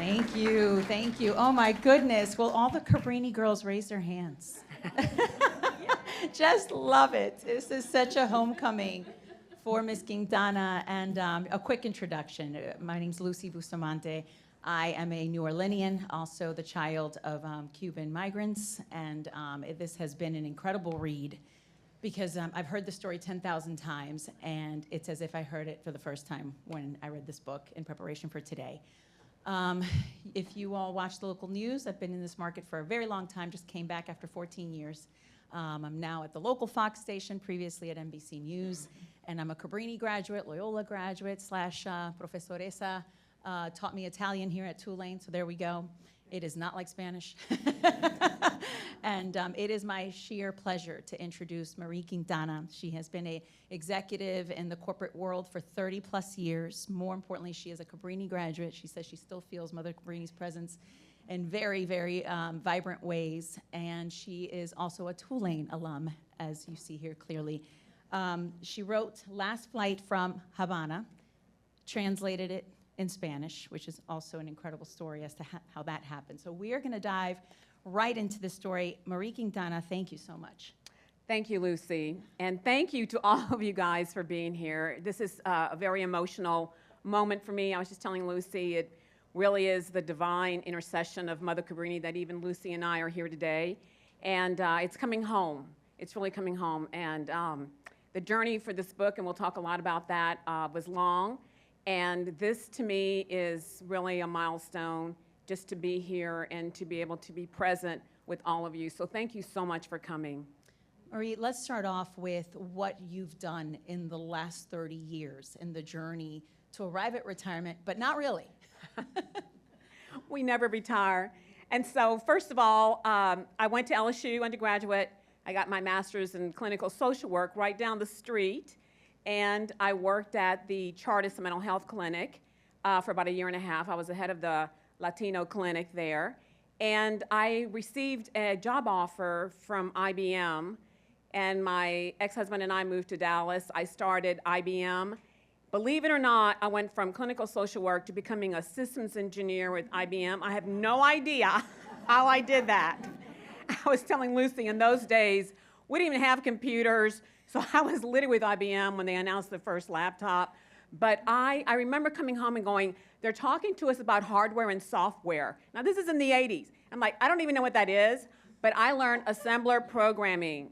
Thank you, thank you. Oh my goodness, will all the Cabrini girls raise their hands? Just love it. This is such a homecoming for Miss Quintana. And a quick introduction. My name's Lucy Bustamante. I am a New Orleanian, also the child of Cuban migrants. And this has been an incredible read because I've heard the story 10,000 times, and it's as if I heard it for the first time when I read this book in preparation for today. If you all watch the local news, I've been in this market for a very long time, just came back after 14 years. I'm now at the local Fox station, previously at NBC News, and I'm a Cabrini graduate, Loyola graduate, / profesoresa, taught me Italian here at Tulane, so there we go. It is not like Spanish. And it is my sheer pleasure to introduce Marie Quintana. She has been an executive in the corporate world for 30 plus years. More importantly, she is a Cabrini graduate. She says she still feels Mother Cabrini's presence in very, very vibrant ways. And she is also a Tulane alum, as you see here clearly. She wrote Last Flight from Havana, translated it in Spanish, which is also an incredible story as to how that happened. So we are going to dive right into the story. Marie Quintana, thank you so much. Thank you, Lucy. And thank you to all of you guys for being here. This is a very emotional moment for me. I was just telling Lucy, it really is the divine intercession of Mother Cabrini that even Lucy and I are here today. And it's coming home. It's really coming home. And the journey for this book, and we'll talk a lot about that, was long. And this, to me, is really a milestone, just to be here and to be able to be present with all of you. So thank you so much for coming. Marie, let's start off with what you've done in the last 30 years in the journey to arrive at retirement, but not really. We never retire. And so, first of all, I went to LSU undergraduate. I got my master's in clinical social work right down the street. And I worked at the Chartist Mental Health Clinic for about a year and a half. I was the head of the Latino clinic there. And I received a job offer from IBM. And my ex-husband and I moved to Dallas. I started IBM. Believe it or not, I went from clinical social work to becoming a systems engineer with IBM. I have no idea how I did that. I was telling Lucy, in those days, we didn't even have computers. So I was littered with IBM when they announced the first laptop. But I remember coming home and going, they're talking to us about hardware and software. Now, this is in the 80s. I'm like, I don't even know what that is, but I learned assembler programming.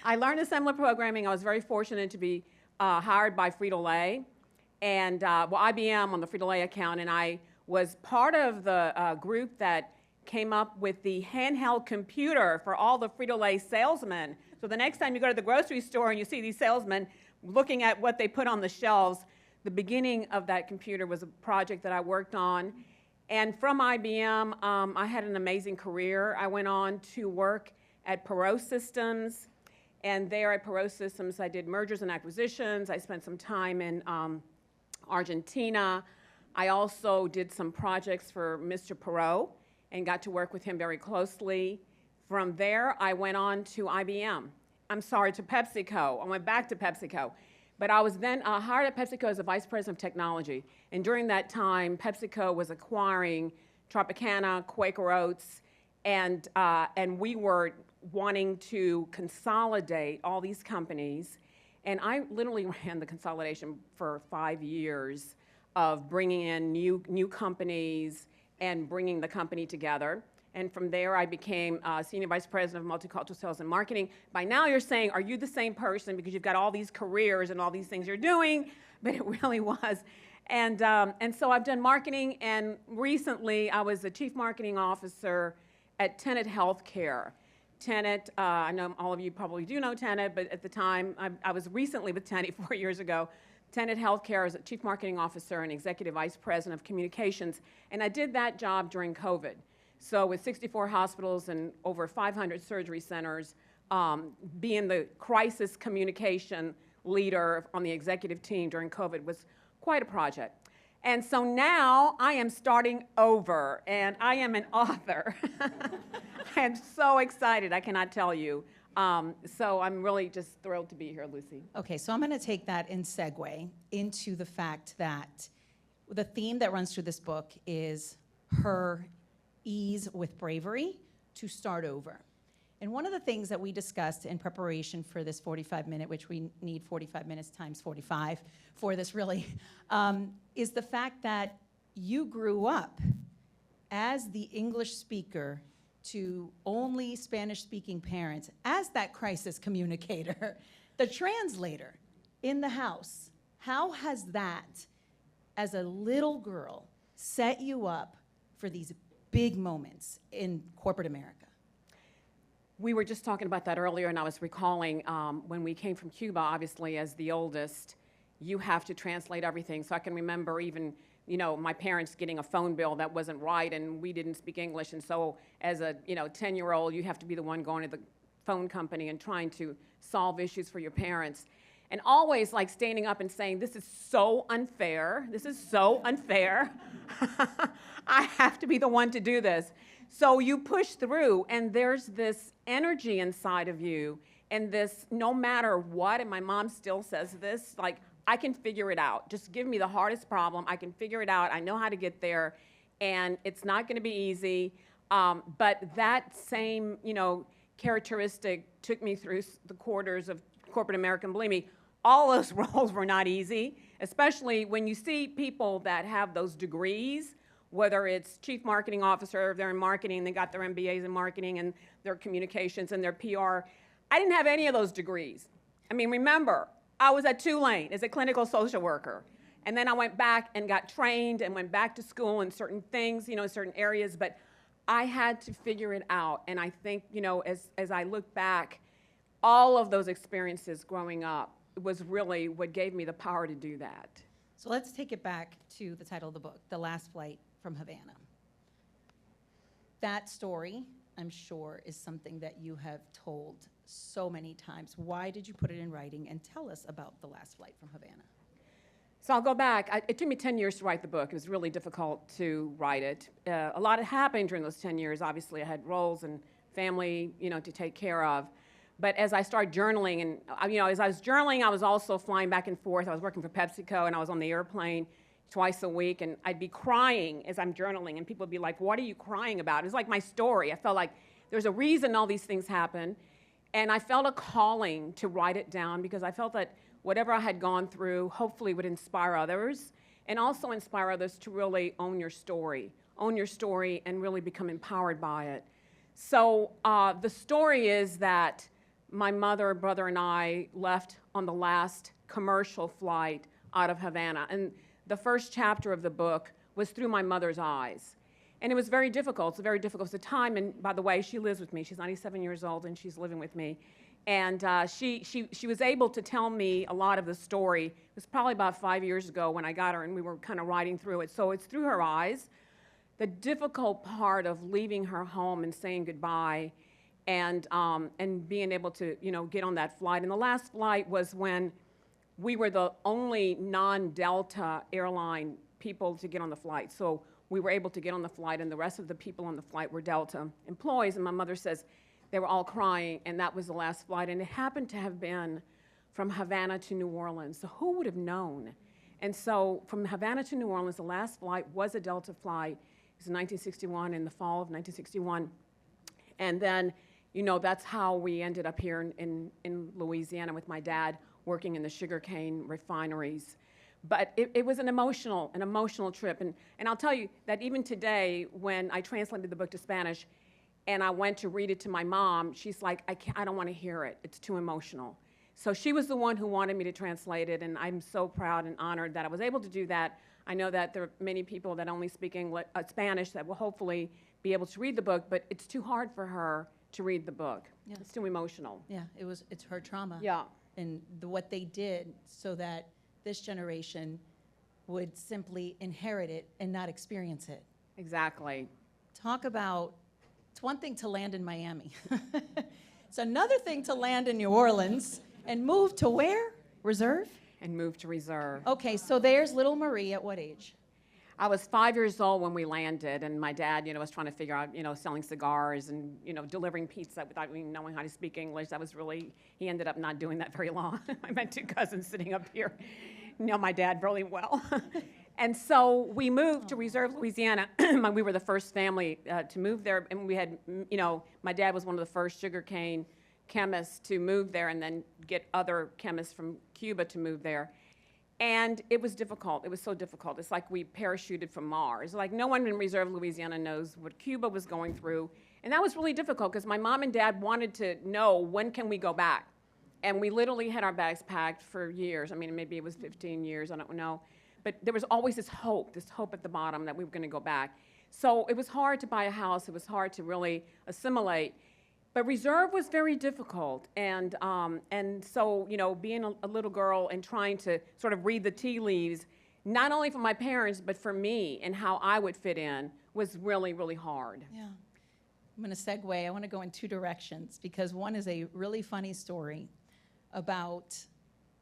I learned assembler programming. I was very fortunate to be hired by Frito-Lay, and IBM on the Frito-Lay account, and I was part of the group that came up with the handheld computer for all the Frito-Lay salesmen. So the next time you go to the grocery store and you see these salesmen looking at what they put on the shelves, the beginning of that computer was a project that I worked on. And from IBM, I had an amazing career. I went on to work at Perot Systems. And there at Perot Systems, I did mergers and acquisitions. I spent some time in Argentina. I also did some projects for Mr. Perot and got to work with him very closely. From there, I went on to IBM. I'm sorry, to PepsiCo. I went back to PepsiCo. But I was then hired at PepsiCo as a vice president of technology. And during that time, PepsiCo was acquiring Tropicana, Quaker Oats, and we were wanting to consolidate all these companies. And I literally ran the consolidation for 5 years of bringing in new companies and bringing the company together. And from there, I became Senior Vice President of Multicultural Sales and Marketing. By now, you're saying, are you the same person? Because you've got all these careers and all these things you're doing. But it really was. And so I've done marketing. And recently, I was the Chief Marketing Officer at Tenet Healthcare. Tenet, I know all of you probably do know Tenet, but at the time, I was recently with Tenet 4 years ago. Tenet Healthcare as a Chief Marketing Officer and Executive Vice President of Communications. And I did that job during COVID. So with 64 hospitals and over 500 surgery centers, being the crisis communication leader on the executive team during COVID was quite a project. And so now I am starting over, and I am an author. I am so excited, I cannot tell you. So I'm really just thrilled to be here, Lucy. Okay, so I'm going to take that and segue into the fact that the theme that runs through this book is her ease with bravery to start over. And one of the things that we discussed in preparation for this 45-minute, which we need 45 minutes times 45 for this really, is the fact that you grew up as the English speaker to only Spanish-speaking parents, as that crisis communicator, the translator in the house. How has that, as a little girl, set you up for these big moments in corporate America? We were just talking about that earlier, and I was recalling when we came from Cuba, obviously, as the oldest, you have to translate everything. So I can remember even, my parents getting a phone bill that wasn't right, and we didn't speak English. And so as a, 10-year-old, you have to be the one going to the phone company and trying to solve issues for your parents. And always like standing up and saying, this is so unfair. This is so unfair. I have to be the one to do this. So you push through, and there's this energy inside of you, and this, no matter what, and my mom still says this, like, I can figure it out. Just give me the hardest problem. I can figure it out. I know how to get there, and it's not going to be easy. But that same, characteristic took me through the quarters of corporate America. And believe me, all those roles were not easy, especially when you see people that have those degrees, whether it's chief marketing officer, they're in marketing, they got their MBAs in marketing and their communications and their PR. I didn't have any of those degrees. I mean, remember, I was at Tulane as a clinical social worker. And then I went back and got trained and went back to school in certain things, in certain areas, but I had to figure it out. And I think, as I look back, all of those experiences growing up was really what gave me the power to do that. So let's take it back to the title of the book, The Last Flight from Havana. That story, I'm sure, is something that you have told so many times. Why did you put it in writing? And tell us about The Last Flight from Havana. So I'll go back. It took me 10 years to write the book. It was really difficult to write it. A lot had happened during those 10 years. Obviously, I had roles and family, to take care of. But as I started journaling, and as I was journaling, I was also flying back and forth. I was working for PepsiCo, and I was on the airplane twice a week, and I'd be crying as I'm journaling, and people would be like, "What are you crying about?" It was like my story. I felt like there's a reason all these things happen, and I felt a calling to write it down because I felt that whatever I had gone through hopefully would inspire others, and also inspire others to really own your story, and really become empowered by it. So the story is that my mother, brother, and I left on the last commercial flight out of Havana. And the first chapter of the book was through my mother's eyes. And it was very difficult. It's very difficult. It's a time, and by the way, she lives with me. She's 97 years old, and she's living with me. And she was able to tell me a lot of the story. It was probably about 5 years ago when I got her, and we were kind of writing through it. So it's through her eyes. The difficult part of leaving her home and saying goodbye, and being able to, get on that flight. And the last flight was when we were the only non-Delta airline people to get on the flight. So we were able to get on the flight, and the rest of the people on the flight were Delta employees. And my mother says they were all crying, and that was the last flight. And it happened to have been from Havana to New Orleans. So who would have known? And so from Havana to New Orleans, the last flight was a Delta flight. It was in 1961, in the fall of 1961. And then, that's how we ended up here in Louisiana with my dad working in the sugarcane refineries. But it was an emotional trip. And I'll tell you that even today, when I translated the book to Spanish and I went to read it to my mom, she's like, I don't want to hear it. It's too emotional. So she was the one who wanted me to translate it, and I'm so proud and honored that I was able to do that. I know that there are many people that only speak Spanish that will hopefully be able to read the book, but it's too hard for her to read the book. Yeah. It's too emotional. Yeah, it's her trauma. Yeah. And what they did so that this generation would simply inherit it and not experience it. Exactly. Talk about, it's one thing to land in Miami. It's another thing to land in New Orleans and move to where? Reserve? And move to Reserve. Okay, so there's little Marie at what age? I was 5 years old when we landed, and my dad, was trying to figure out, selling cigars and, delivering pizza without even knowing how to speak English. That was really, he ended up not doing that very long. I met two cousins sitting up here, know my dad really well. And so we moved to Reserve, Louisiana. We were the first family to move there, and we had, my dad was one of the first sugarcane chemists to move there and then get other chemists from Cuba to move there. And it was difficult. It was so difficult. It's like we parachuted from Mars. Like no one in Reserve, Louisiana knows what Cuba was going through. And that was really difficult because my mom and dad wanted to know, when can we go back? And we literally had our bags packed for years. I mean, maybe it was 15 years, I don't know. But there was always this hope at the bottom that we were going to go back. So it was hard to buy a house. It was hard to really assimilate. But Reserve was very difficult. And so, being a little girl and trying to sort of read the tea leaves, not only for my parents, but for me and how I would fit in, was really, really hard. Yeah. I'm going to segue. I want to go in two directions because one is a really funny story about,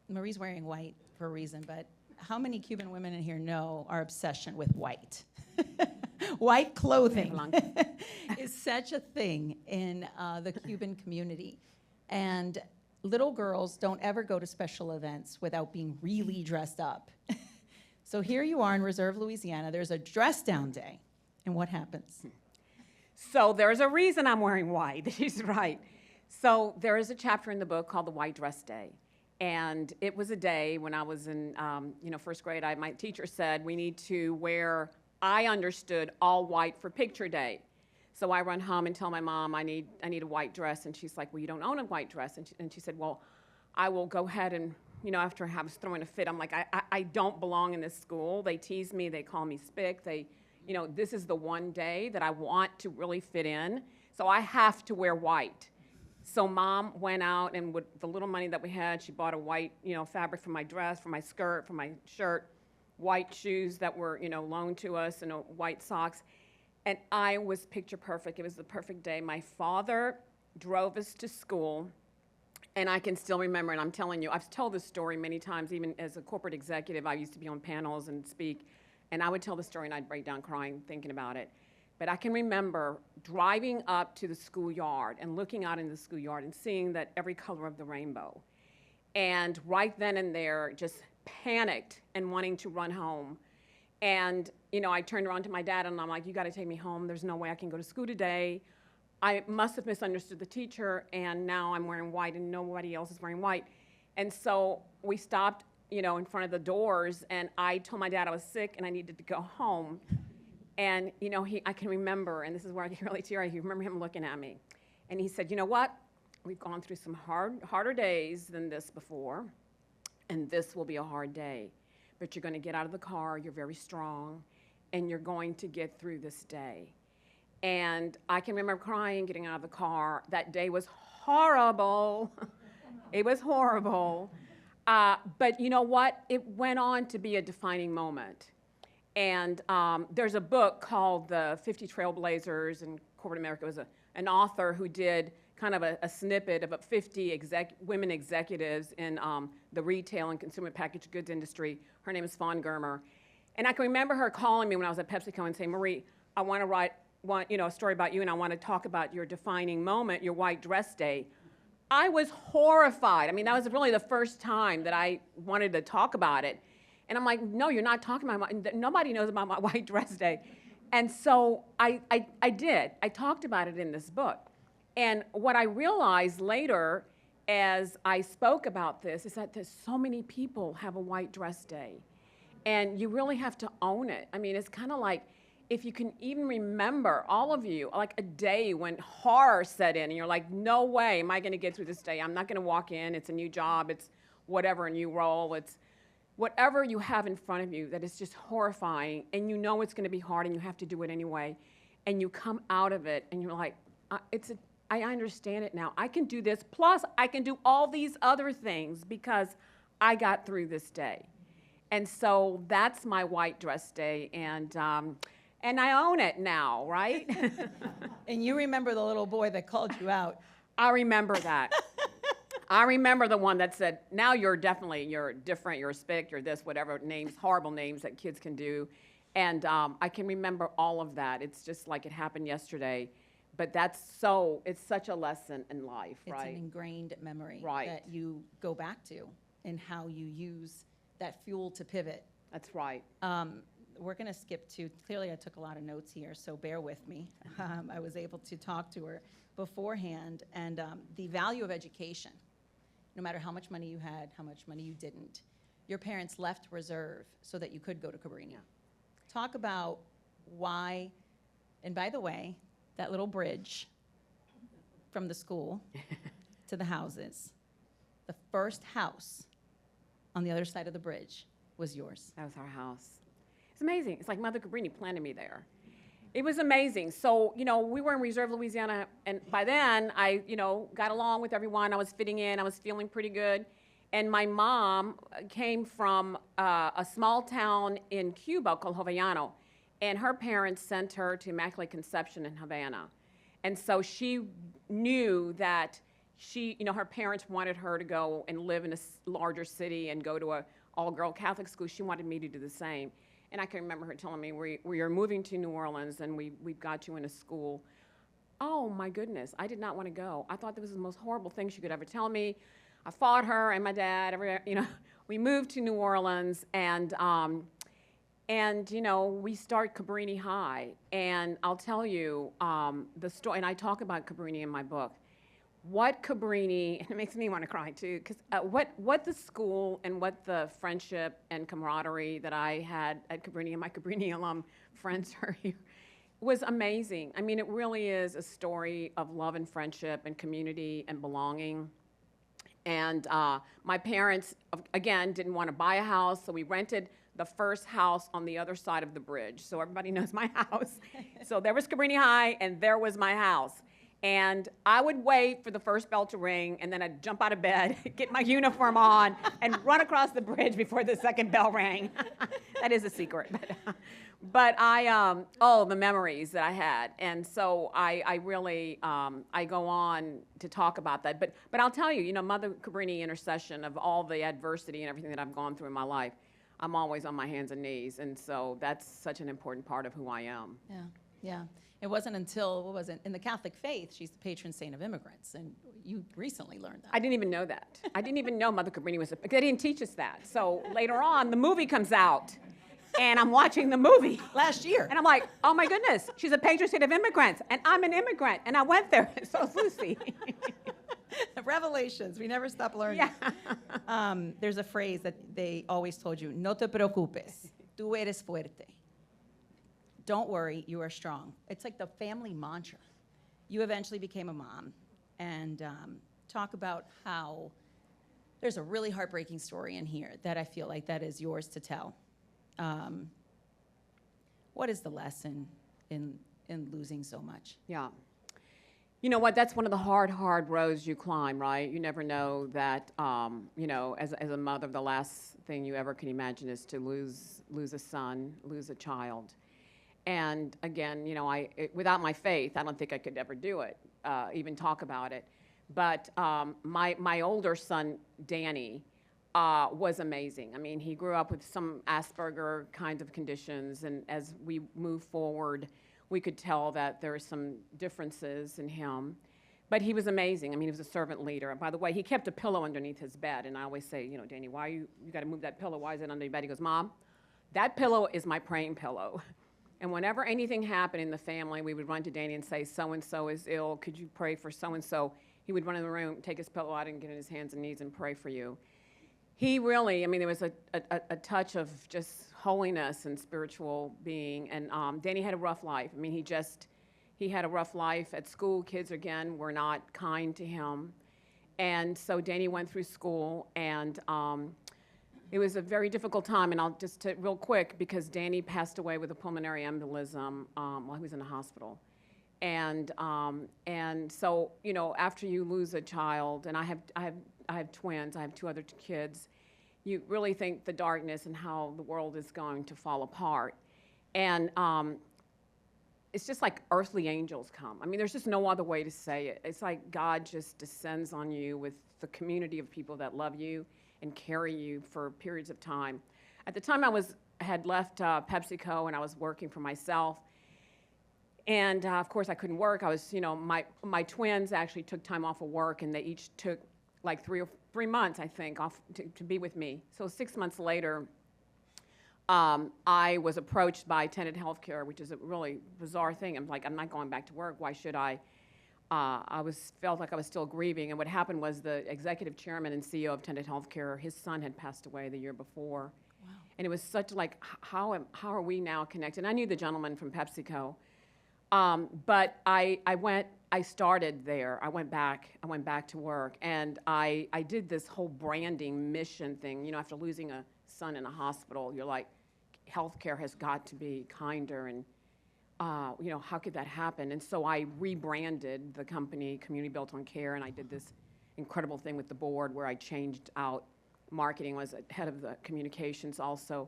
Marie's wearing white for a reason, but how many Cuban women in here know our obsession with white? White clothing is such a thing in the Cuban community. And little girls don't ever go to special events without being really dressed up. So here you are in Reserve, Louisiana. There's a dress down day. And what happens? So there's a reason I'm wearing white. She's right. So there is a chapter in the book called The White Dress Day. And it was a day when I was in first grade. My teacher said we need to wear, I understood, all white for picture day. So I run home and tell my mom I need a white dress. And she's like, well, you don't own a white dress. And she said, well, I will go ahead and, after I was throwing a fit, I'm like, I don't belong in this school. They tease me. They call me spick. This is the one day that I want to really fit in. So I have to wear white. So Mom went out and with the little money that we had, she bought a white, fabric for my dress, for my skirt, for my shirt, white shoes that were, loaned to us, and white socks. And I was picture perfect. It was the perfect day. My father drove us to school, and I can still remember, and I'm telling you, I've told this story many times, even as a corporate executive. I used to be on panels and speak, and I would tell the story and I'd break down crying thinking about it. But I can remember driving up to the schoolyard and looking out in the schoolyard and seeing that every color of the rainbow. And right then and there, just panicked and wanting to run home. And, I turned around to my dad and I'm like, you got to take me home. There's no way I can go to school today. I must have misunderstood the teacher, and now I'm wearing white and nobody else is wearing white. And so we stopped, in front of the doors, and I told my dad I was sick and I needed to go home. And, I can remember, and this is where I get really teary, I remember him looking at me. And he said, you know what? We've gone through some harder days than this before, and this will be a hard day. But you're going to get out of the car, you're very strong, and you're going to get through this day. And I can remember crying, getting out of the car. That day was horrible. It was horrible. But you know what? It went on to be a defining moment. And there's a book called The 50 Trailblazers in Corporate America. It was an author who did kind of a snippet of 50 women executives in the retail and consumer packaged goods industry. Her name is Fawn Germer. And I can remember her calling me when I was at PepsiCo and saying, Marie, I want to write a story about you, and I want to talk about your defining moment, your white dress day. I was horrified. I mean, that was really the first time that I wanted to talk about it. And I'm like, no, you're not talking about nobody knows about my white dress day. And so I did. I talked about it in this book. And what I realized later as I spoke about this is that there's so many people have a white dress day. And you really have to own it. I mean, it's kind of like, if you can even remember, all of you, like a day when horror set in and you're like, no way am I going to get through this day. I'm not going to walk in. It's a new job. It's whatever, a new role. It's whatever you have in front of you that is just horrifying, and you know it's going to be hard and you have to do it anyway. And you come out of it and you're like, I understand it now. I can do this. Plus, I can do all these other things because I got through this day. And so that's my white dress day. And I own it now, right? And you remember the little boy that called you out. I remember that. I remember the one that said, now you're different, you're a spick, you're this, whatever names, horrible names that kids can do. And I can remember all of that. It's just like it happened yesterday. But it's such a lesson in life, right? It's an ingrained memory right. that you go back to and how you use that fuel to pivot That's right. We're going to skip to, clearly I took a lot of notes here, so bear with me. I was able to talk to her beforehand, and the value of education, no matter how much money you had, how much money you didn't, your parents left reserve so that you could go to Cabrini. Yeah. Talk about why, and by the way, that little bridge from the school to the houses, the first house on the other side of the bridge was yours. That was our house. It's amazing. It's like Mother Cabrini planted me there. It was amazing. So, we were in Reserve, Louisiana, and by then I, got along with everyone. I was fitting in. I was feeling pretty good. And my mom came from a small town in Cuba called Havana, and her parents sent her to Immaculate Conception in Havana. And so she knew that her parents wanted her to go and live in a larger city and go to a all-girl Catholic school. She wanted me to do the same. And I can remember her telling me, we are moving to New Orleans and we've got you in a school. Oh my goodness, I did not want to go. I thought that was the most horrible thing she could ever tell me. I fought her and my dad, we moved to New Orleans and we start Cabrini High. And I'll tell you the story, and I talk about Cabrini in my book. What Cabrini, and it makes me want to cry too, because what the school and what the friendship and camaraderie that I had at Cabrini and my Cabrini alum friends are here was amazing. I mean, it really is a story of love and friendship and community and belonging. And my parents, again, didn't want to buy a house, so we rented the first house on the other side of the bridge. So everybody knows my house. So there was Cabrini High, and there was my house. And I would wait for the first bell to ring, and then I'd jump out of bed, get my uniform on, and run across the bridge before the second bell rang. That is a secret. But the memories that I had. And so I really, I go on to talk about that. But I'll tell you, Mother Cabrini intercession of all the adversity and everything that I've gone through in my life, I'm always on my hands and knees. And so that's such an important part of who I am. Yeah, yeah. It wasn't until, in the Catholic faith, she's the patron saint of immigrants, and you recently learned that. I didn't even know that. I didn't even know Mother Cabrini was, they didn't teach us that. So later on, the movie comes out, and I'm watching the movie. Last year. And I'm like, oh my goodness, she's a patron saint of immigrants, and I'm an immigrant, and I went there, so is Lucy. Revelations, we never stop learning. Yeah. There's a phrase that they always told you, no te preocupes, tú eres fuerte. Don't worry, you are strong. It's like the family mantra. You eventually became a mom, and talk about how there's a really heartbreaking story in here that I feel like that is yours to tell. What is the lesson in losing so much? Yeah. You know what, that's one of the hard roads you climb, right? You never know that, as a mother, the last thing you ever can imagine is to lose a son, lose a child. And again, without my faith, I don't think I could ever do it, even talk about it. But my older son, Danny, was amazing. I mean, he grew up with some Asperger kind of conditions, and as we move forward, we could tell that there are some differences in him. But he was amazing. I mean, he was a servant leader. And by the way, he kept a pillow underneath his bed, and I always say, Danny, why you got to move that pillow? Why is it under your bed? He goes, Mom, that pillow is my praying pillow. And whenever anything happened in the family, we would run to Danny and say, so-and-so is ill. Could you pray for so-and-so? He would run in the room, take his pillow out, and get on his hands and knees and pray for you. He really, there was a touch of just holiness and spiritual being. And Danny had a rough life. He had a rough life at school. Kids, again, were not kind to him. And so Danny went through school, and it was a very difficult time, and I'll just real quick, because Danny passed away with a pulmonary embolism while he was in the hospital. And so, after you lose a child, and I have twins, I have two other kids, you really think the darkness and how the world is going to fall apart. And it's just like earthly angels come. There's just no other way to say it. It's like God just descends on you with the community of people that love you and carry you for periods of time. At the time, I had left PepsiCo, and I was working for myself. And of course, I couldn't work. I was, my twins actually took time off of work, and they each took like 3 months, I think, off to be with me. So 6 months later, I was approached by Tenet Healthcare, which is a really bizarre thing. I'm like, I'm not going back to work. Why should I? Felt like I was still grieving. And what happened was the executive chairman and CEO of Tenet Healthcare, his son had passed away the year before. Wow. And it was such like, how are we now connected? And I knew the gentleman from PepsiCo. But I started there. I went back to work, and I did this whole branding mission thing. You know, after losing a son in a hospital, you're like, healthcare has got to be kinder, and you know, how could that happen? And so I rebranded the company, Community Built on Care, and I did this incredible thing with the board where I changed out marketing, was head of the communications also.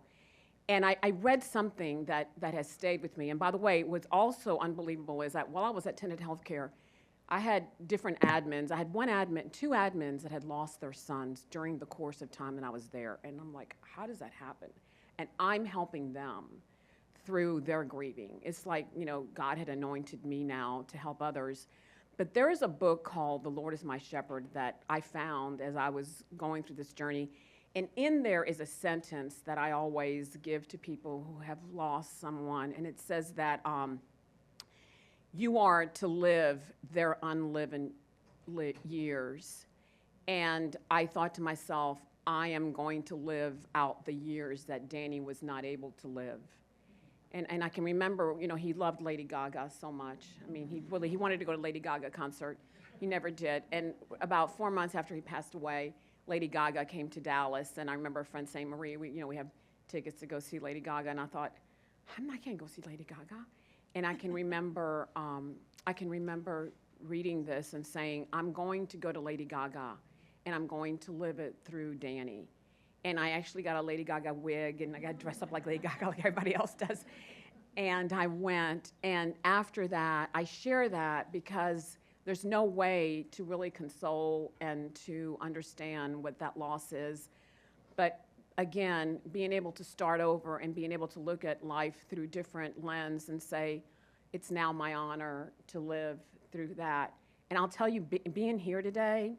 And I read something that has stayed with me. And by the way, what's also unbelievable is that while I was at Tenet Healthcare, I had different admins. I had two admins that had lost their sons during the course of time that I was there. And I'm like, how does that happen? And I'm helping them through their grieving. It's like, you know, God had anointed me now to help others. But there is a book called The Lord is My Shepherd that I found as I was going through this journey. And in there is a sentence that I always give to people who have lost someone. And it says that you are to live their unlived years. And I thought to myself, I am going to live out the years that Danny was not able to live. And I can remember, you know, he loved Lady Gaga so much. I mean, he wanted to go to Lady Gaga concert. He never did. And about 4 months after he passed away, Lady Gaga came to Dallas, and I remember a friend saying, Marie, we have tickets to go see Lady Gaga, and I thought, I can't go see Lady Gaga. And I can remember reading this and saying, I'm going to go to Lady Gaga, and I'm going to live it through Danny. And I actually got a Lady Gaga wig, and I got dressed up like Lady Gaga like everybody else does. And I went, and after that, I share that because there's no way to really console and to understand what that loss is. But again, being able to start over and being able to look at life through different lens and say, it's now my honor to live through that. And I'll tell you, being here today,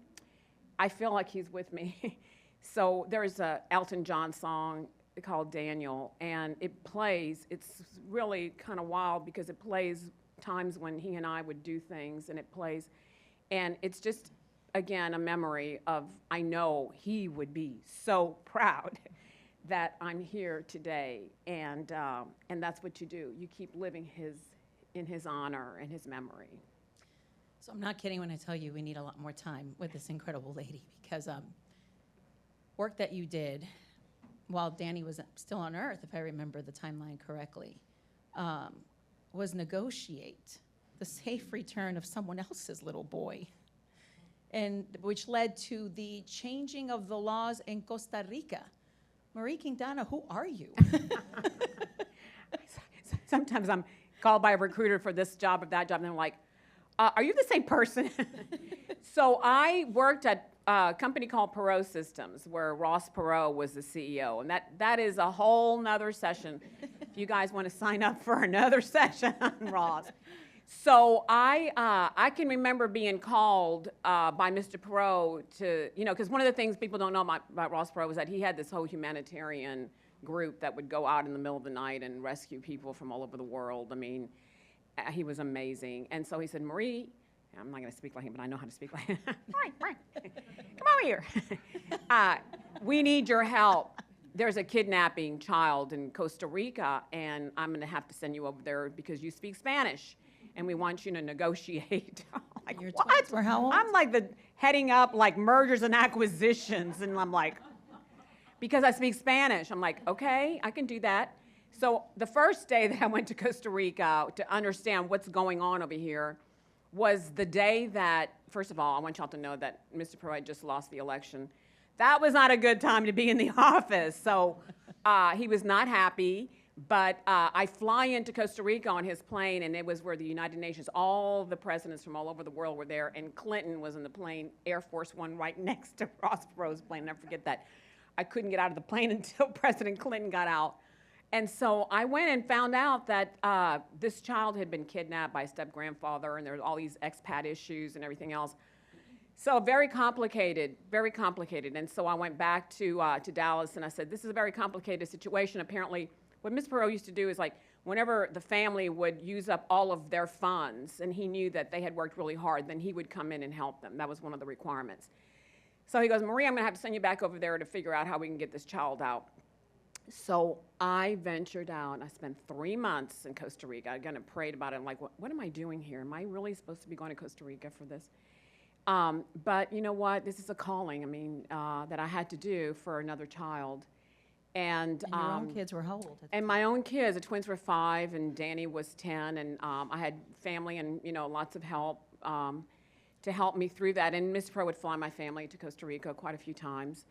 I feel like he's with me. So there's a Elton John song called Daniel, and it plays. It's really kind of wild because it plays times when he and I would do things, and it plays. And it's just, again, a memory of, I know he would be so proud that I'm here today. And that's what you do. You keep living in his honor and his memory. So I'm not kidding when I tell you we need a lot more time with this incredible lady, because work that you did while Danny was still on Earth, if I remember the timeline correctly, was negotiate the safe return of someone else's little boy, and which led to the changing of the laws in Costa Rica. Marie Quintana, who are you? Sometimes I'm called by a recruiter for this job or that job, and they're like, are you the same person? So I worked at a company called Perot Systems, where Ross Perot was the CEO, and that is a whole nother session. If you guys want to sign up for another session on Ross. So I can remember being called by Mr. Perot to, you know, because one of the things people don't know about Ross Perot was that he had this whole humanitarian group that would go out in the middle of the night and rescue people from all over the world. I mean, he was amazing. And so he said, Marie, I'm not going to speak like him, but I know how to speak like him. Come over here. We need your help. There's a kidnapping child in Costa Rica, and I'm going to have to send you over there because you speak Spanish, and we want you to negotiate. Like, Your what? twins were how old? I'm like heading up like mergers and acquisitions, and I'm like, because I speak Spanish. I'm like, okay, I can do that. So the first day that I went to Costa Rica to understand what's going on over here was the day that, first of all, I want y'all to know that Mr. Perot just lost the election. That was not a good time to be in the office. So he was not happy. But I fly into Costa Rica on his plane, and it was where the United Nations, all the presidents from all over the world were there, and Clinton was in the plane, Air Force One, right next to Ross Perot's plane. Never forget that. I couldn't get out of the plane until President Clinton got out. And so I went and found out that this child had been kidnapped by a step-grandfather, and there was all these expat issues and everything else. So very complicated, very complicated. And so I went back to Dallas and I said, this is a very complicated situation. Apparently, what Ms. Perot used to do is like, whenever the family would use up all of their funds and he knew that they had worked really hard, then he would come in and help them. That was one of the requirements. So he goes, Marie, I'm gonna have to send you back over there to figure out how we can get this child out. So I ventured out and I spent 3 months in Costa Rica. I kind of prayed about it. I'm like, what am I doing here? Am I really supposed to be going to Costa Rica for this? But you know what? This is a calling, I mean, that I had to do for another child. And your own kids were how old? And my own kids, the twins were 5 and Danny was 10. And I had family and, you know, lots of help to help me through that. And Ms. Pro would fly my family to Costa Rica quite a few times.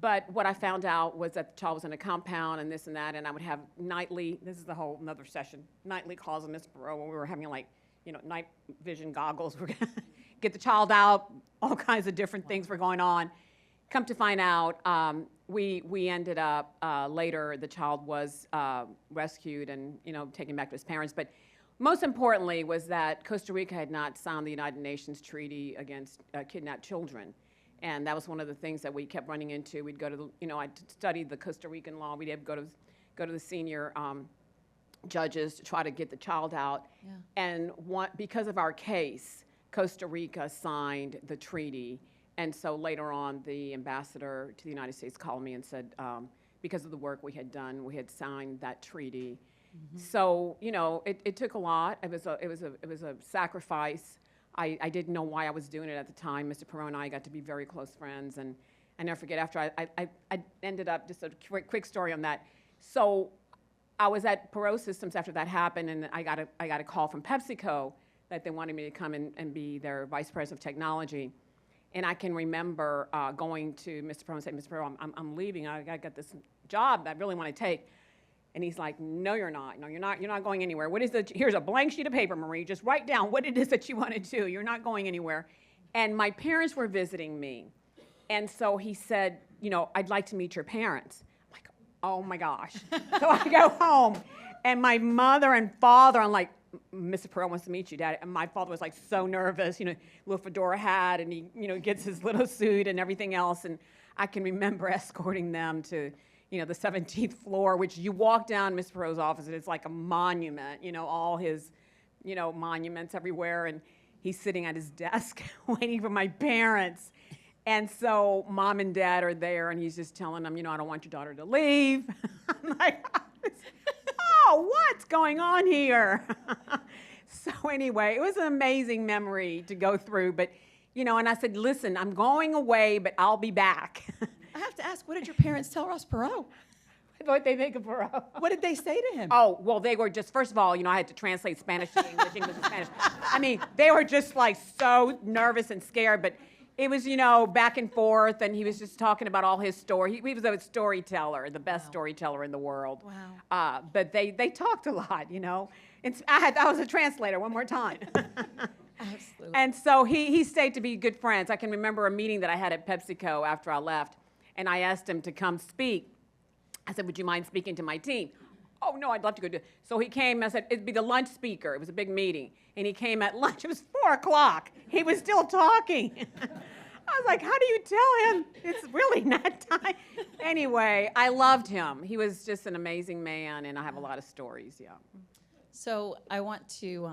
But what I found out was that the child was in a compound and this and that. And I would have nightly, this is the whole another session, nightly calls with Ms. Pro when we were having like, you know, night vision goggles. We're gonna get the child out, all kinds of different things were going on. Come to find out, we ended up, later, the child was rescued and, you know, taken back to his parents. But most importantly was that Costa Rica had not signed the United Nations Treaty against kidnapped children. And that was one of the things that we kept running into. We'd go to the, you know, I studied the Costa Rican law. We'd have go to the senior judges to try to get the child out. Yeah. And because of our case, Costa Rica signed the treaty. And so later on, the ambassador to the United States called me and said, because of the work we had done, we had signed that treaty. Mm-hmm. So, you know, it took a lot. It was a sacrifice. I didn't know why I was doing it at the time. Mr. Perot and I got to be very close friends. And I never forget, after I ended up, just a quick story on that. So I was at Perot Systems after that happened, and I got a call from PepsiCo that they wanted me to come and be their vice president of technology. And I can remember going to Mr. Perot and saying, Mr. Perot, I'm leaving. I got this job that I really want to take. And he's like, no, you're not. No, you're not going anywhere. Here's a blank sheet of paper, Marie. Just write down what it is that you want to do. You're not going anywhere. And my parents were visiting me. And so he said, you know, I'd like to meet your parents. I'm like, oh my gosh. So I go home. And my mother and father, I'm like, Mr. Perot wants to meet you, Dad. And my father was like so nervous, you know, little fedora hat, and he, you know, gets his little suit and everything else. And I can remember escorting them to, you know, the 17th floor, which you walk down Mr. Perot's office and it's like a monument, you know, all his, you know, monuments everywhere. And he's sitting at his desk waiting for my parents. And so Mom and Dad are there and he's just telling them, you know, I don't want your daughter to leave. I'm like, oh, what's going on here? So anyway, it was an amazing memory to go through. But, you know, and I said, listen, I'm going away, but I'll be back. I have to ask, what did your parents tell Ross Perot? What they think of Perot. What did they say to him? Oh, well, they were just, first of all, you know, I had to translate Spanish to English, English to Spanish. I mean, they were just like so nervous and scared, but it was, you know, back and forth, and he was just talking about all his story. He was a storyteller, the best storyteller in the world. Wow. But they talked a lot, you know. I was a translator one more time. Absolutely. And so he stayed to be good friends. I can remember a meeting that I had at PepsiCo after I left, and I asked him to come speak. I said, would you mind speaking to my team? Oh, no, I'd love to go do it. So he came, I said, it'd be the lunch speaker. It was a big meeting. And he came at lunch. It was 4 o'clock. He was still talking. I was like, how do you tell him it's really not time? Anyway, I loved him. He was just an amazing man, and I have a lot of stories, yeah. So I want to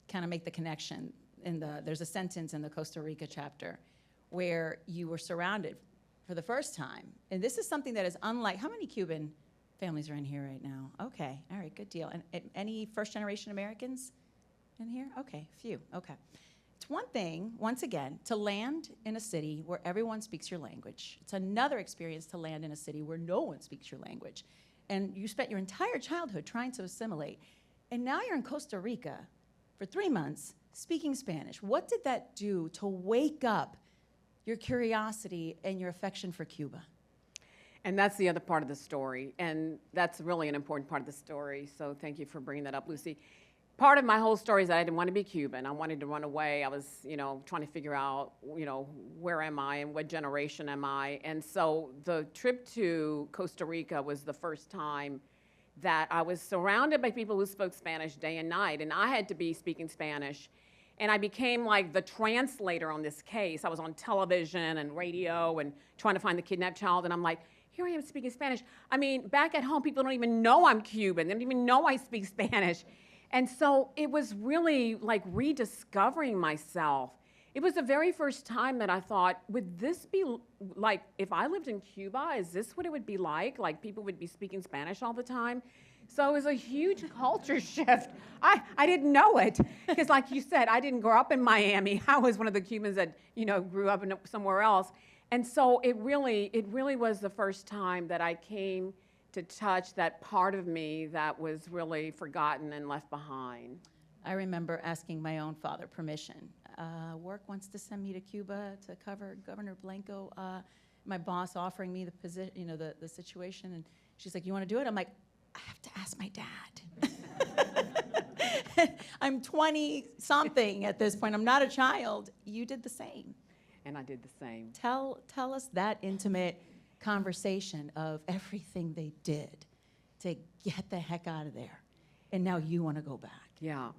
kind of make the connection. There's a sentence in the Costa Rica chapter where you were surrounded for the first time. And this is something that is unlike, how many Cuban families are in here right now? Okay, all right, good deal. And any first-generation Americans in here? Okay, a few, okay. It's one thing, once again, to land in a city where everyone speaks your language. It's another experience to land in a city where no one speaks your language. And you spent your entire childhood trying to assimilate. And now you're in Costa Rica for 3 months speaking Spanish. What did that do to wake up your curiosity and your affection for Cuba? And that's the other part of the story, and that's really an important part of the story, so thank you for bringing that up, Lucy. Part of my whole story is that I didn't want to be Cuban. I wanted to run away. I was, you know, trying to figure out, you know, where am I and what generation am I? And so the trip to Costa Rica was the first time that I was surrounded by people who spoke Spanish day and night, and I had to be speaking Spanish. And I became like the translator on this case. I was on television and radio and trying to find the kidnapped child. And I'm like, here I am speaking Spanish. I mean, back at home, people don't even know I'm Cuban. They don't even know I speak Spanish. And so it was really like rediscovering myself. It was the very first time that I thought, would this be like, if I lived in Cuba, is this what it would be like? Like people would be speaking Spanish all the time? So it was a huge culture shift. I didn't know it, because like you said, I didn't grow up in Miami. I was one of the Cubans that, grew up in somewhere else. And so it really was the first time that I came to touch that part of me that was really forgotten and left behind. I remember asking my own father permission. Work wants to send me to Cuba to cover Governor Blanco. My boss offering me the position, the situation, and she's like, "You want to do it?" I'm like, "I have to ask my dad." I'm 20-something at this point. I'm not a child. You did the same. And I did the same. Tell us that intimate conversation of everything they did to get the heck out of there. And now you want to go back. Yeah.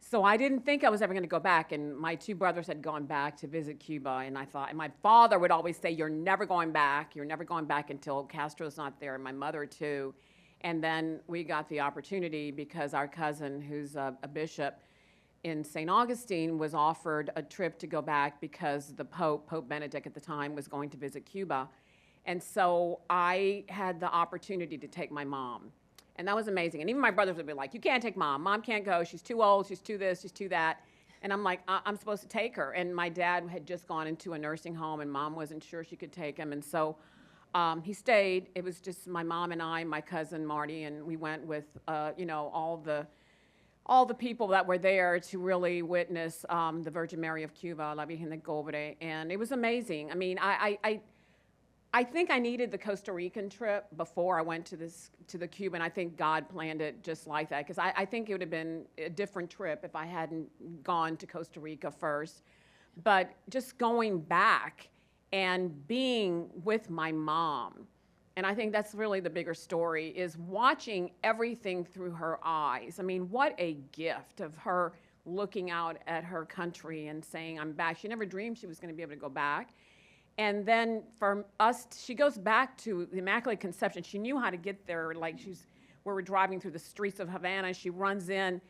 So I didn't think I was ever going to go back, and my two brothers had gone back to visit Cuba, and I thought, and my father would always say, "You're never going back. You're never going back until Castro's not there," and my mother too. And then we got the opportunity because our cousin, who's a bishop in St. Augustine, was offered a trip to go back because the Pope Benedict at the time, was going to visit Cuba. And so I had the opportunity to take my mom. And that was amazing. And even my brothers would be like, "You can't take Mom. Mom can't go. She's too old. She's too this. She's too that." And I'm like, I'm supposed to take her. And my dad had just gone into a nursing home, and Mom wasn't sure she could take him. And so he stayed. It was just my mom and I, my cousin Marty, and we went with, all the people that were there to really witness the Virgin Mary of Cuba, La Virgen del Cobre. And it was amazing. I mean, I think I needed the Costa Rican trip before I went to the Cuban. I think God planned it just like that, because I think it would have been a different trip if I hadn't gone to Costa Rica first. But just going back and being with my mom, and I think that's really the bigger story, is watching everything through her eyes. I mean, what a gift of her looking out at her country and saying, "I'm back." She never dreamed she was going to be able to go back. And then for us, she goes back to the Immaculate Conception. She knew how to get there. Like we were driving through the streets of Havana. She runs in,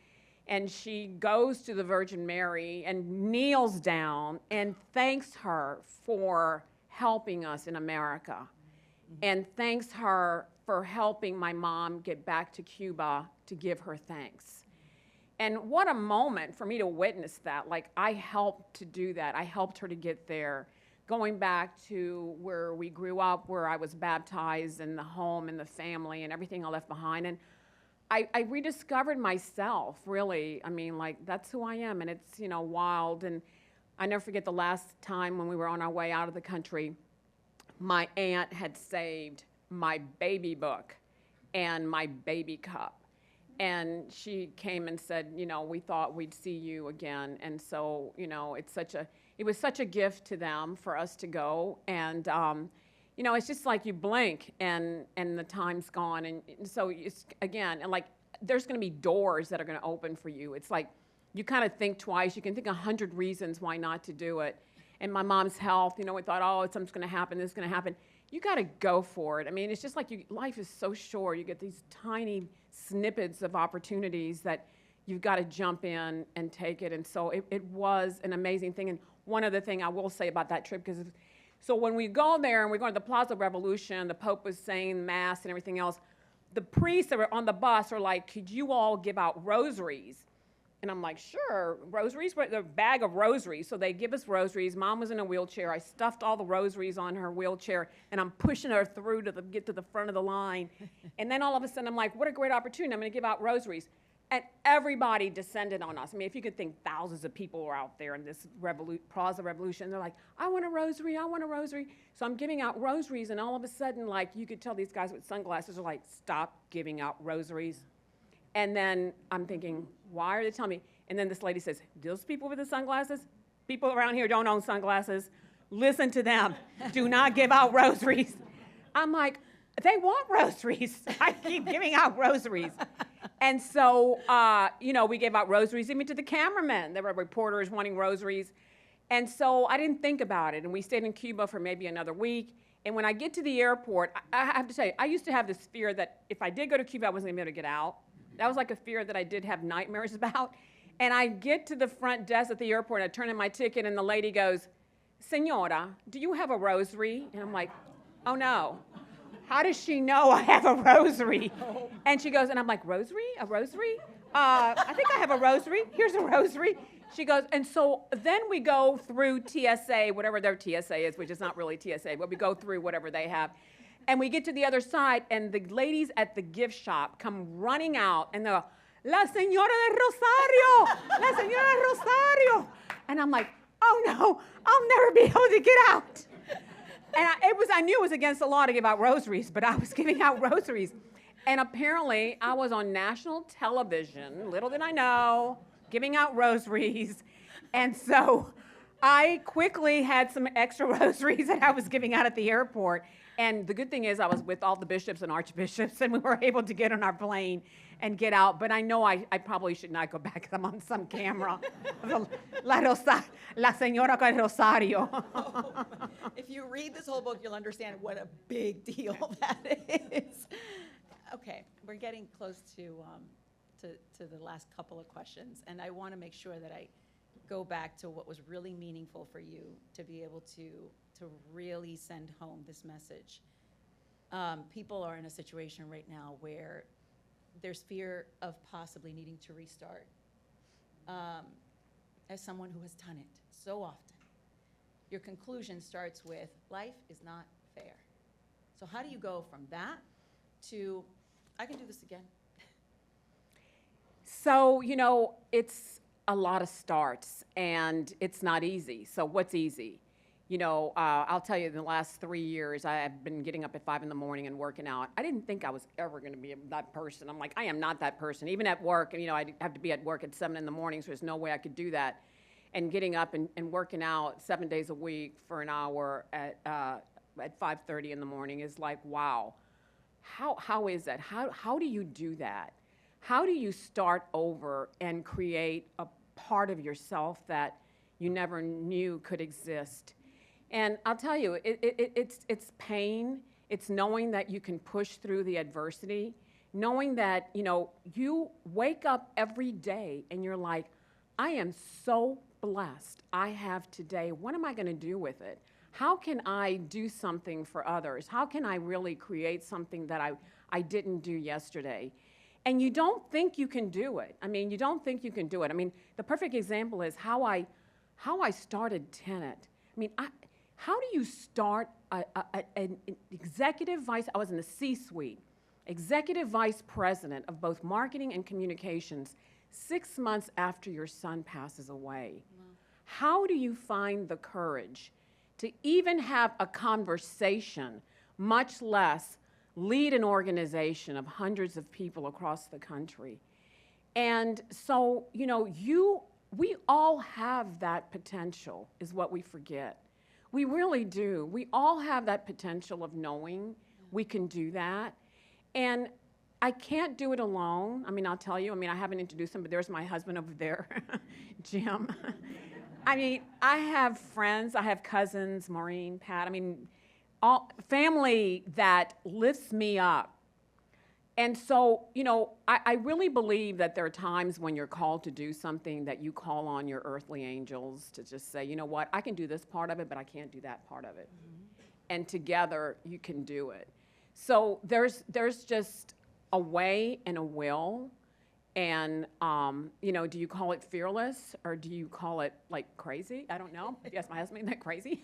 and she goes to the Virgin Mary and kneels down and thanks her for helping us in America, and thanks her for helping my mom get back to Cuba to give her thanks. And what a moment for me to witness that. Like, I helped to do that. I helped her to get there. Going back to where we grew up, where I was baptized, and the home and the family and everything I left behind. And I rediscovered myself, really. I mean, like, that's who I am, and it's, wild. And I never forget the last time when we were on our way out of the country, my aunt had saved my baby book and my baby cup. And she came and said, "We thought we'd see you again." And so, it was such a gift to them for us to go. And, it's just like you blink and the time's gone. And so it's, again, and like, there's going to be doors that are going to open for you. It's like you kind of think twice. You can think 100 reasons why not to do it. And my mom's health, we thought, oh, something's going to happen, this is going to happen. You got to go for it. I mean, it's just like life is so short. You get these tiny snippets of opportunities that you've got to jump in and take it. And so it was an amazing thing. And one other thing I will say about that trip, so when we go there and we're going to the Plaza Revolution, the Pope was saying Mass and everything else, the priests that were on the bus are like, "Could you all give out rosaries?" And I'm like, "Sure, rosaries?" The bag of rosaries. So they give us rosaries. Mom was in a wheelchair. I stuffed all the rosaries on her wheelchair, and I'm pushing her through to get to the front of the line. And then all of a sudden, I'm like, what a great opportunity. I'm going to give out rosaries. And everybody descended on us. I mean, if you could think, thousands of people were out there in this Plaza Revolution. They're like, "I want a rosary, I want a rosary." So I'm giving out rosaries, and all of a sudden, like, you could tell these guys with sunglasses are like, "Stop giving out rosaries." And then I'm thinking, why are they telling me? And then this lady says, "Those people with the sunglasses, people around here don't own sunglasses. Listen to them. Do not give out rosaries." I'm like, they want rosaries. I keep giving out rosaries. And so, we gave out rosaries even to the cameramen. There were reporters wanting rosaries. And so I didn't think about it. And we stayed in Cuba for maybe another week. And when I get to the airport, I have to tell you, I used to have this fear that if I did go to Cuba, I wasn't going to be able to get out. That was like a fear that I did have nightmares about. And I get to the front desk at the airport, and I turn in my ticket, and the lady goes, "Señora, do you have a rosary?" And I'm like, oh no. How does she know I have a rosary? And she goes, and I'm like, rosary? A rosary? I think I have a rosary. Here's a rosary. She goes, and so then we go through TSA, whatever their TSA is, which is not really TSA, but we go through whatever they have. And we get to the other side, and the ladies at the gift shop come running out, and they're, "La Señora de Rosario! La Señora de Rosario!" And I'm like, oh no, I'll never be able to get out. And I knew it was against the law to give out rosaries, but I was giving out rosaries. And apparently, I was on national television, little did I know, giving out rosaries. And so I quickly had some extra rosaries that I was giving out at the airport. And the good thing is I was with all the bishops and archbishops, and we were able to get on our plane and get out. But I know I probably should not go back because I'm on some camera. La Señora con Rosario. If you read this whole book, you'll understand what a big deal that is. Okay, we're getting close to the last couple of questions, and I want to make sure that I go back to what was really meaningful for you to be able to really send home this message. People are in a situation right now where there's fear of possibly needing to restart. As someone who has done it so often, your conclusion starts with, life is not fair. So how do you go from that to, I can do this again? So, it's a lot of starts, and it's not easy. So what's easy? I'll tell you, in the last 3 years, I have been getting up at 5 in the morning and working out. I didn't think I was ever going to be that person. I'm like, I am not that person. Even at work, I have to be at work at 7 in the morning, so there's no way I could do that. And getting up and working out 7 days a week for an hour at 5:30 in the morning is like, wow. How is that? How do you do that? How do you start over and create a part of yourself that you never knew could exist? And I'll tell you, it's pain. It's knowing that you can push through the adversity, knowing that, you wake up every day and you're like, I am so blessed I have today. What am I going to do with it? How can I do something for others? How can I really create something that I didn't do yesterday? And you don't think you can do it. You don't think you can do it. The perfect example is how I started Tenet. How do you start an executive vice? I was in the C-suite, executive vice president of both marketing and communications 6 months after your son passes away. Wow. How do you find the courage to even have a conversation, much less lead an organization of hundreds of people across the country? And so, we all have that potential, is what we forget. We really do. We all have that potential of knowing we can do that. And I can't do it alone. I'll tell you, I haven't introduced him, but there's my husband over there, Jim. I have friends, I have cousins, Maureen, Pat, all family that lifts me up. And so, I really believe that there are times when you're called to do something that you call on your earthly angels to just say, you know what, I can do this part of it, but I can't do that part of it. Mm-hmm. And together, you can do it. So there's just a way and a will. And, do you call it fearless, or do you call it like crazy? I don't know. Yes, my husband, isn't that crazy?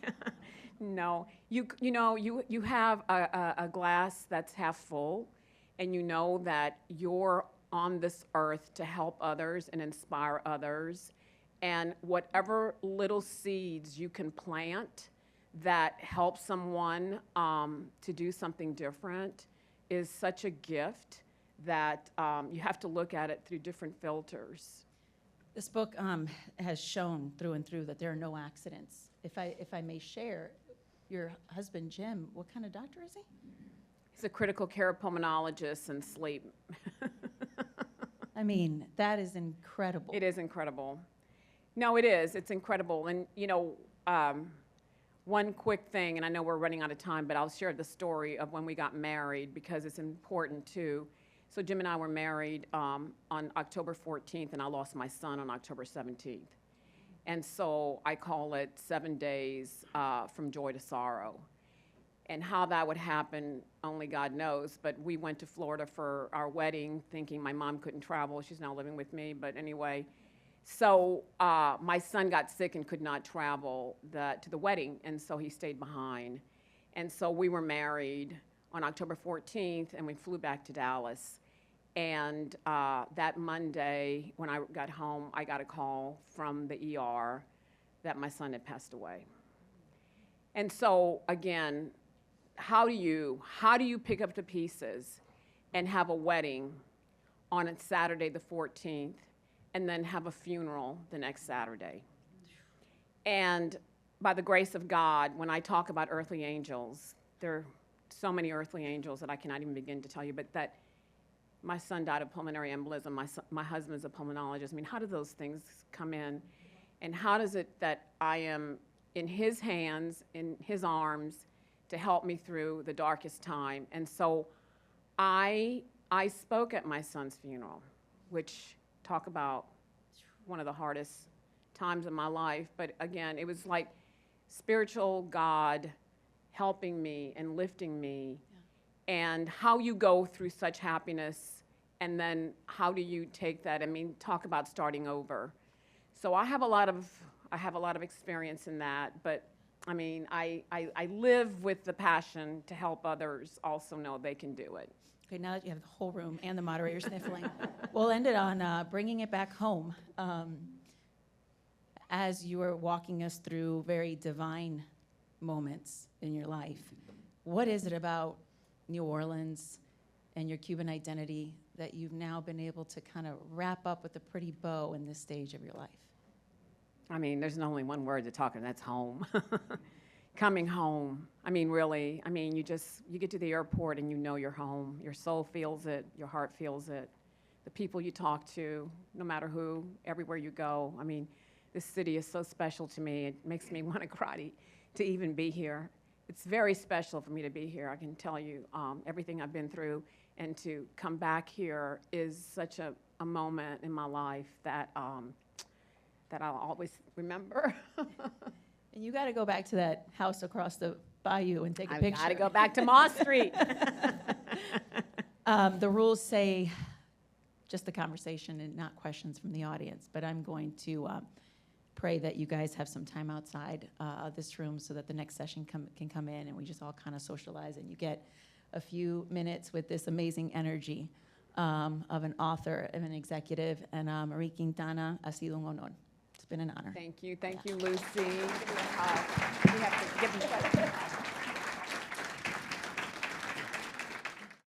No. You have a glass that's half full, and you know that you're on this earth to help others and inspire others. And whatever little seeds you can plant that help someone to do something different is such a gift that you have to look at it through different filters. This book has shown through and through that there are no accidents. If I may share, your husband, Jim, what kind of doctor is he? He's a critical care pulmonologist and sleep. I mean, that is incredible. It is incredible. No, it is. It's incredible. And, one quick thing, and I know we're running out of time, but I'll share the story of when we got married because it's important too. So Jim and I were married on October 14th, and I lost my son on October 17th. And so I call it 7 days from joy to sorrow. And how that would happen, only God knows. But we went to Florida for our wedding, thinking my mom couldn't travel. She's now living with me. But anyway, so my son got sick and could not travel to the wedding, and so he stayed behind. And so we were married on October 14th, and we flew back to Dallas. And that Monday, when I got home, I got a call from the ER that my son had passed away. And so, again, how do you pick up the pieces and have a wedding on a Saturday the 14th and then have a funeral the next Saturday? And by the grace of God, when I talk about earthly angels, there are so many earthly angels that I cannot even begin to tell you, but that my son died of pulmonary embolism, my husband's a pulmonologist. I mean, how do those things come in? And how does it that I am in his hands, in his arms, to help me through the darkest time? And so I spoke at my son's funeral, which, talk about one of the hardest times of my life. But again, it was like spiritual God helping me and lifting me. Yeah. And how you go through such happiness, and then how do you take that? I mean, talk about starting over. So I have a lot of experience in that, but I mean, I live with the passion to help others also know they can do it. Okay, now that you have the whole room and the moderator sniffling, we'll end it on bringing it back home. As you are walking us through very divine moments in your life, what is it about New Orleans and your Cuban identity that you've now been able to kind of wrap up with a pretty bow in this stage of your life? I mean, there's only one word to talk, and that's home. Coming home. I mean, really, I mean, you get to the airport and you know you're home. Your soul feels it, your heart feels it. The people you talk to, no matter who, everywhere you go. I mean, this city is so special to me. It makes me want to cry to even be here. It's very special for me to be here. I can tell you everything I've been through, and to come back here is such a moment in my life that I'll always remember. And you got to go back to that house across the bayou and take a picture. I got to go back to Moss Street. The rules say just the conversation and not questions from the audience, but I'm going to pray that you guys have some time outside this room so that the next session can come in and we just all kind of socialize and you get a few minutes with this amazing energy of an author and an executive. And Marie Quintana, ha sido un honor. It's been an honor. Thank you, Lucy. We have to give them credit.